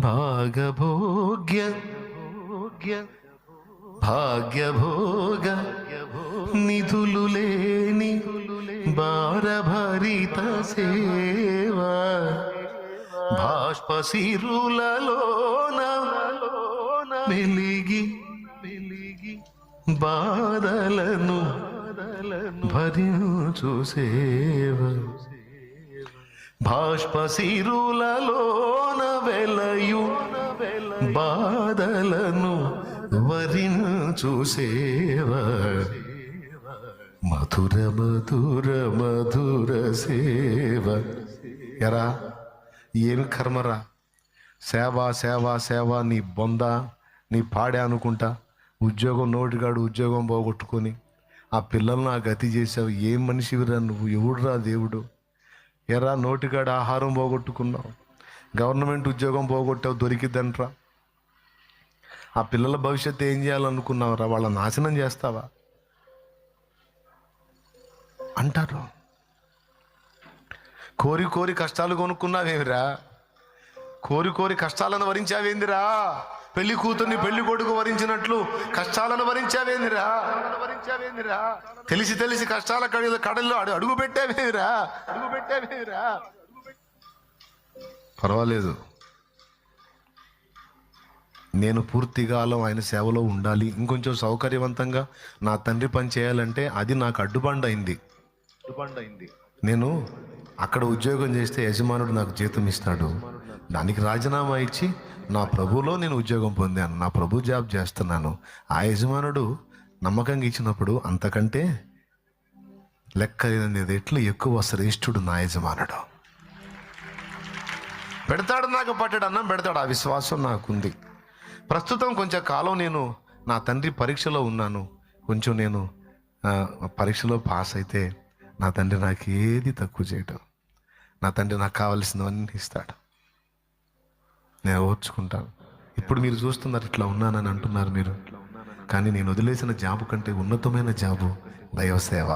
భాగభోగ్య భాగ్యభోగ నిధులు లేని భారభరిత సేవ బాష్పశిరులలోన వెలిగి బాధలను భరించు సేవ బాష్పశిరులలోన వెలయు బాధలను వరించు సేవ మధుర మధుర మధుర సేవ. ఎరా ఏమి కర్మరా, సేవ సేవ సేవ నీ బొంద నీ పాడే అనుకుంటా. ఉద్యోగం నోటిగాడు ఉద్యోగం పోగొట్టుకొని ఆ పిల్లలను ఆ గతి చేసావు. ఏం మనిషివిరా నువ్వు, ఎవడురా దేవుడు? ఎరా నోటిగాడు ఆహారం పోగొట్టుకున్నావు, గవర్నమెంట్ ఉద్యోగం పోగొట్టావు, దొరికిద్దంట్రా. ఆ పిల్లల భవిష్యత్తు ఏం చేయాలనుకున్నావురా? వాళ్ళ నాశనం చేస్తావా అంటారు. కోరి కోరి కష్టాలు కొనుక్కున్నావేమిరా? కోరి కోరి కష్టాలను వరించావేందిరా? పెళ్లి కూతుర్ని పెళ్లి కొడుకు వరించినట్లు కష్టాలను వరించావేందిరా? తెలిసి తెలిసి కష్టాల కడల్లో అడుగు పెట్టావేమిరా? పర్వాలేదు, నేను పూర్తికాలం ఆయన సేవలో ఉండాలి, ఇంకొంచెం సౌకర్యవంతంగా నా తండ్రి పని చేయాలంటే అది నాకు అడ్డుబండ అయింది. నేను అక్కడ ఉద్యోగం చేస్తే యజమానుడు నాకు జీతం ఇస్తాడు, దానికి రాజీనామా ఇచ్చి నా ప్రభువులో నేను ఉద్యోగం పొందాను, నా ప్రభు జాబ్ చేస్తున్నాను. ఆ యజమానుడు నమ్మకంగా ఇచ్చినప్పుడు అంతకంటే లెక్కలేనిది ఎట్లు ఎక్కువ శ్రేష్ఠుడు నా యజమానుడు. పెడతాడు, నాకు పట్టడు అన్నం పెడతాడు. ఆ విశ్వాసం నాకుంది. ప్రస్తుతం కొంచెం కాలం నేను నా తండ్రి పరీక్షలో ఉన్నాను. కొంచెం నేను పరీక్షలో పాస్ అయితే నా తండ్రి నాకు ఏది తక్కువ చేయటం. నా తండ్రి నాకు కావలసినవన్నీ ఇస్తాడు, నేను ఓర్చుకుంటాను. ఇప్పుడు మీరు చూస్తున్నారు ఇట్లా ఉన్నానని అంటున్నారు మీరు, కానీ నేను వదిలేసిన జాబు కంటే ఉన్నతమైన జాబు దైవసేవ.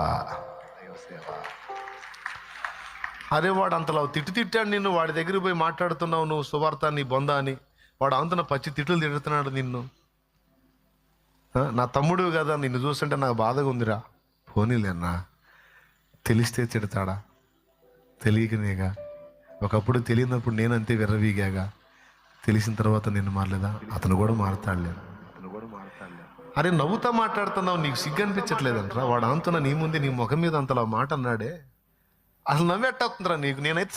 అరే వాడు అంతలా తిట్టాడు నిన్ను, వాడి దగ్గరికి పోయి మాట్లాడుతున్నావు నువ్వు సువార్త నీ బొంద అని. వాడు అంతన పచ్చి తిట్లు తిడుతున్నాడు నిన్ను. నా తమ్ముడు కదా, నిన్ను చూస్తుంటే నాకు బాధగా ఉందిరా. పోనీలేనా, తెలిస్తే తిడతాడా? తెలియకనేగా. ఒకప్పుడు తెలియనప్పుడు నేనంతే విర్రవీగాగా, తెలిసిన తర్వాత నేను మారలేదా? అతను కూడా మారతాడులే. అరే నవ్వుతా మాట్లాడుతున్నావు, నీకు సిగ్గు అనిపించట్లేదంటరా? వాడు అంతున్నా నీ ముందే నీ ముఖం మీద అంతలా మాట అన్నాడే, అసలు నవ్వెట్టవుతుందిరా నీకు? నేనైతే